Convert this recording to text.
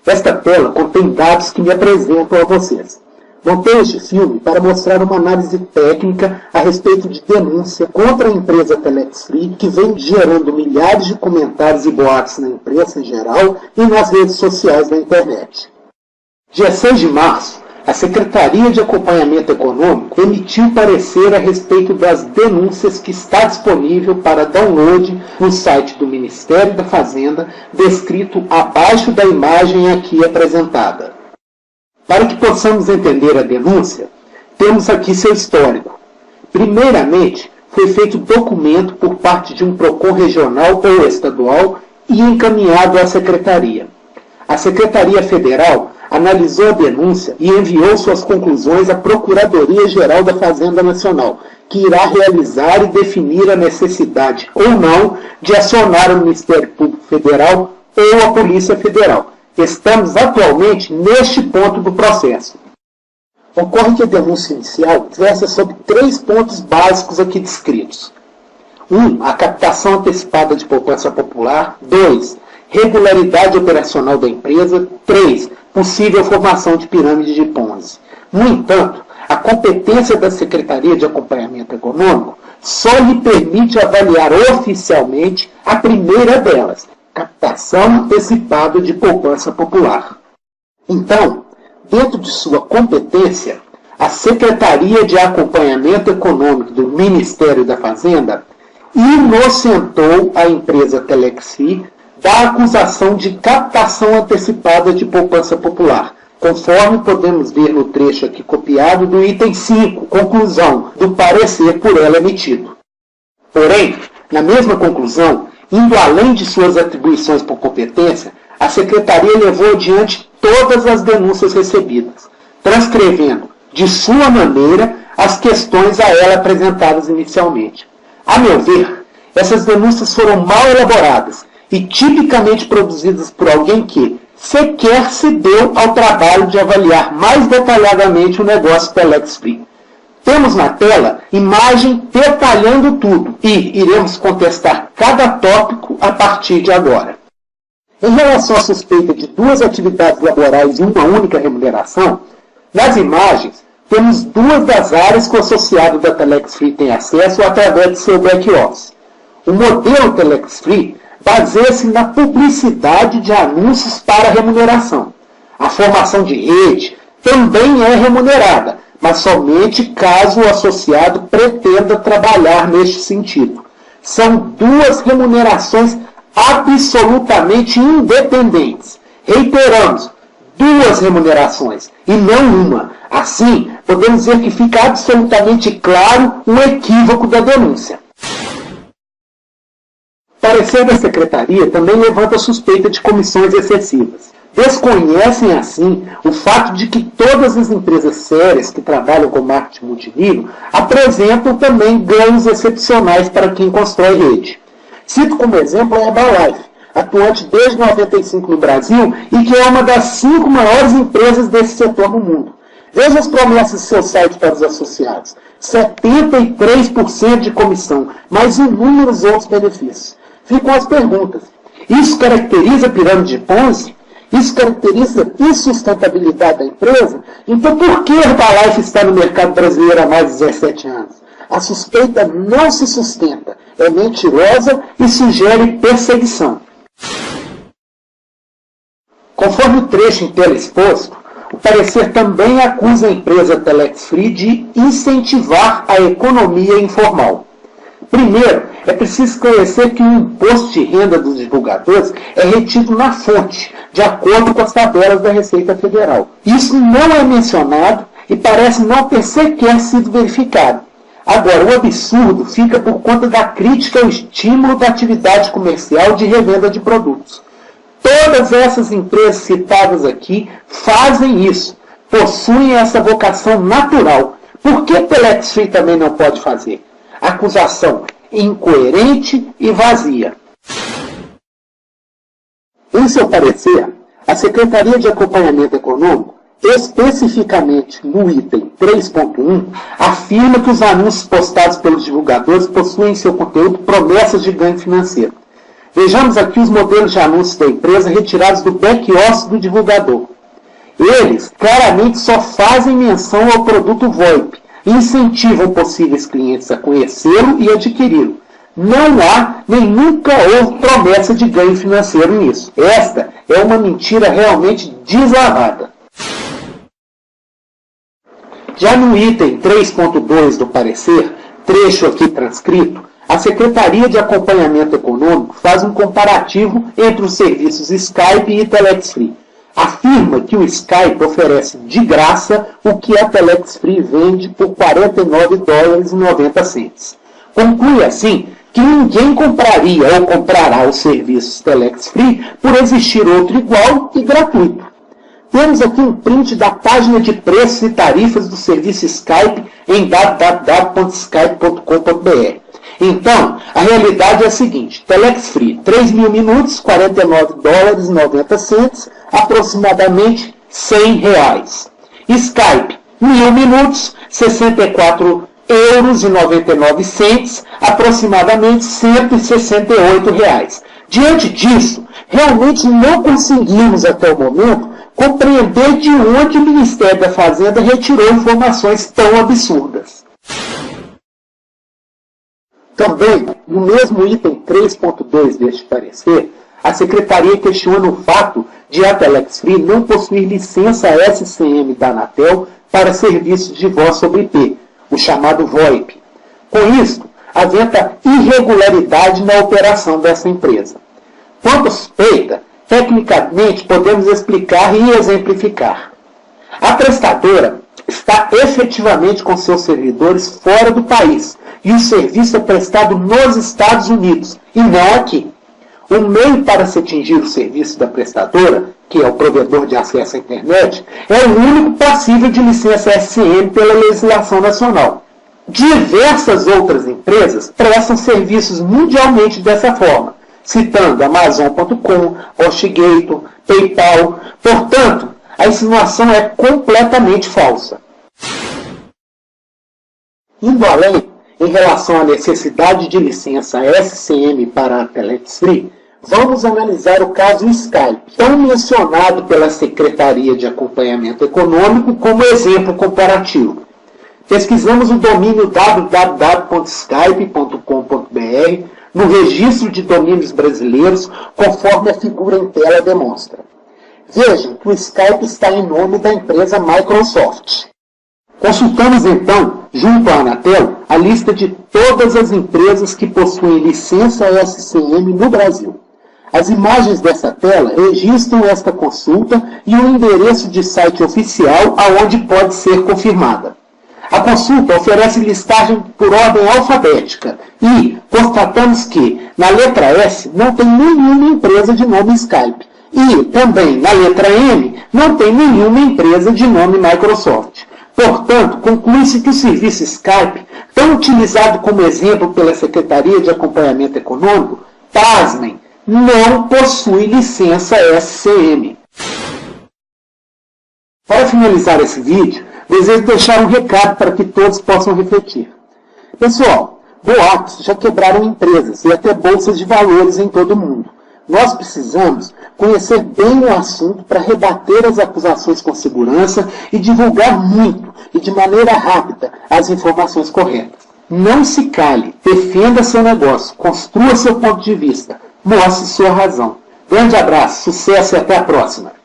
Esta tela contém dados que me apresentam a vocês. Montei este filme para mostrar uma análise técnica a respeito de denúncia contra a empresa Telex Free, que vem gerando milhares de comentários e boatos na imprensa em geral e nas redes sociais da internet. Dia 6 de março, a Secretaria de Acompanhamento Econômico emitiu parecer a respeito das denúncias que está disponível para download no site do Ministério da Fazenda, descrito abaixo da imagem aqui apresentada. Para que possamos entender a denúncia, temos aqui seu histórico. Primeiramente, foi feito documento por parte de um PROCON regional ou estadual e encaminhado à Secretaria. A Secretaria Federal analisou a denúncia e enviou suas conclusões à Procuradoria-Geral da Fazenda Nacional, que irá realizar e definir a necessidade ou não de acionar o Ministério Público Federal ou a Polícia Federal. Estamos atualmente neste ponto do processo. Ocorre que a denúncia inicial versa sobre 3 pontos básicos aqui descritos. 1. A captação antecipada de poupança popular. 2. Regularidade operacional da empresa. 3. Possível formação de pirâmide de Ponzi. No entanto, a competência da Secretaria de Acompanhamento Econômico só lhe permite avaliar oficialmente a primeira delas, captação antecipada de poupança popular. Então, dentro de sua competência, a Secretaria de Acompanhamento Econômico do Ministério da Fazenda inocentou a empresa Telex Free da acusação de captação antecipada de poupança popular, conforme podemos ver no trecho aqui copiado do item 5, conclusão, do parecer por ela emitido. Porém, na mesma conclusão, indo além de suas atribuições por competência, a Secretaria levou adiante todas as denúncias recebidas, transcrevendo, de sua maneira, as questões a ela apresentadas inicialmente. A meu ver, essas denúncias foram mal elaboradas e tipicamente produzidas por alguém que sequer se deu ao trabalho de avaliar mais detalhadamente o negócio Telex Free. Temos na tela imagem detalhando tudo e iremos contestar cada tópico a partir de agora. Em relação à suspeita de 2 atividades laborais e uma única remuneração, nas imagens temos 2 das áreas que o associado da Telex Free tem acesso através de seu back-office. O modelo Telex Free baseia-se na publicidade de anúncios para remuneração. A formação de rede também é remunerada, mas somente caso o associado pretenda trabalhar neste sentido. São 2 remunerações absolutamente independentes. Reiteramos, 2 remunerações e não uma. Assim, podemos dizer que fica absolutamente claro o equívoco da denúncia. O parecer da Secretaria também levanta a suspeita de comissões excessivas. Desconhecem, assim, o fato de que todas as empresas sérias que trabalham com marketing multinível apresentam também ganhos excepcionais para quem constrói rede. Cito como exemplo a Herbalife, atuante desde 1995 no Brasil e que é uma das 5 maiores empresas desse setor no mundo. Veja as promessas do seu site para os associados. 73% de comissão, mais inúmeros outros benefícios. Ficam as perguntas. Isso caracteriza a pirâmide de Ponzi? Isso caracteriza a insustentabilidade da empresa? Então por que a Herbalife está no mercado brasileiro há mais de 17 anos? A suspeita não se sustenta, é mentirosa e sugere perseguição. Conforme o trecho em tela exposto, o parecer também acusa a empresa Telex Free de incentivar a economia informal. Primeiro, é preciso esclarecer que o imposto de renda dos divulgadores é retido na fonte, de acordo com as tabelas da Receita Federal. Isso não é mencionado e parece não ter sequer sido verificado. Agora, o absurdo fica por conta da crítica ao estímulo da atividade comercial de revenda de produtos. Todas essas empresas citadas aqui fazem isso, possuem essa vocação natural. Por que Telex Free também não pode fazer? Acusação incoerente e vazia. Em seu parecer, a Secretaria de Acompanhamento Econômico, especificamente no item 3.1, afirma que os anúncios postados pelos divulgadores possuem em seu conteúdo promessas de ganho financeiro. Vejamos aqui os modelos de anúncios da empresa retirados do back-office do divulgador. Eles claramente só fazem menção ao produto VoIP e incentivam possíveis clientes a conhecê-lo e adquiri-lo. Não há nem nunca houve promessa de ganho financeiro nisso. Esta é uma mentira realmente deslavada. Já no item 3.2 do parecer, trecho aqui transcrito, a Secretaria de Acompanhamento Econômico faz um comparativo entre os serviços Skype e Telex Free. Afirma que o Skype oferece de graça o que a Telex Free vende por $49,90. Conclui assim que ninguém compraria ou comprará os serviços Telex Free por existir outro igual e gratuito. Temos aqui um print da página de preços e tarifas do serviço Skype em www.skype.com.br. Então, a realidade é a seguinte: Telex Free, 3.000 minutos, $49,90, aproximadamente R$100. Skype, 1.000 minutos, €64,99, aproximadamente R$168. Diante disso, realmente não conseguimos até o momento compreender de onde o Ministério da Fazenda retirou informações tão absurdas. Também, no mesmo item 3.2 deste parecer, a Secretaria questiona o fato de a Telex Free não possuir licença SCM da Anatel para serviços de voz sobre IP, o chamado VoIP. Com isso, aventa irregularidade na operação dessa empresa. Quanto suspeita, tecnicamente podemos explicar e exemplificar. A prestadora está efetivamente com seus servidores fora do país e o serviço é prestado nos Estados Unidos e não aqui. O meio para se atingir o serviço da prestadora, que é o provedor de acesso à internet, é o único passível de licença SCM pela legislação nacional. Diversas outras empresas prestam serviços mundialmente dessa forma, citando Amazon.com, HostGator, PayPal. Portanto, a insinuação é completamente falsa. Indo além, em relação à necessidade de licença SCM para a Telex Free, vamos analisar o caso Skype, tão mencionado pela Secretaria de Acompanhamento Econômico como exemplo comparativo. Pesquisamos o domínio www.skype.com.br no registro de domínios brasileiros, conforme a figura em tela demonstra. Vejam que o Skype está em nome da empresa Microsoft. Consultamos então, junto à Anatel, a lista de todas as empresas que possuem licença SCM no Brasil. As imagens dessa tela registram esta consulta e o endereço de site oficial aonde pode ser confirmada. A consulta oferece listagem por ordem alfabética e constatamos que, na letra S, não tem nenhuma empresa de nome Skype e, também, na letra M, não tem nenhuma empresa de nome Microsoft. Portanto, conclui-se que o serviço Skype, tão utilizado como exemplo pela Secretaria de Acompanhamento Econômico, pasmem, não possui licença SCM. Para finalizar esse vídeo, desejo deixar um recado para que todos possam refletir. Pessoal, boatos já quebraram empresas e até bolsas de valores em todo o mundo. Nós precisamos conhecer bem o assunto para rebater as acusações com segurança e divulgar muito e de maneira rápida as informações corretas. Não se cale, defenda seu negócio, construa seu ponto de vista, mostre sua razão. Grande abraço, sucesso e até a próxima!